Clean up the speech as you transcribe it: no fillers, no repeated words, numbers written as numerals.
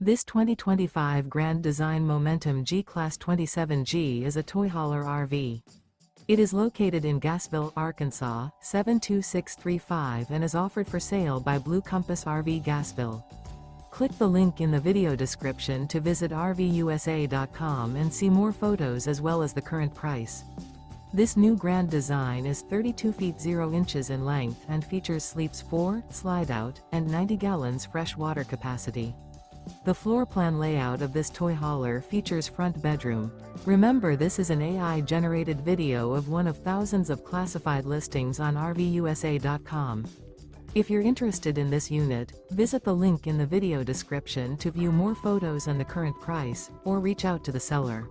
This 2025 Grand Design Momentum G-Class 27G is a toy hauler RV. It is located in Gassville, Arkansas, 72635 and is offered for sale by Blue Compass RV Gassville. Click the link in the video description to visit RVUSA.com and see more photos as well as the current price. This new grand design is 32 feet 0 inches in length and features sleeps 4, slide-out, and 90 gallons fresh water capacity. The floor plan layout of this toy hauler features front bedroom. Remember, this is an AI-generated video of one of thousands of classified listings on RVUSA.com. If you're interested in this unit, visit the link in the video description to view more photos and the current price, or reach out to the seller.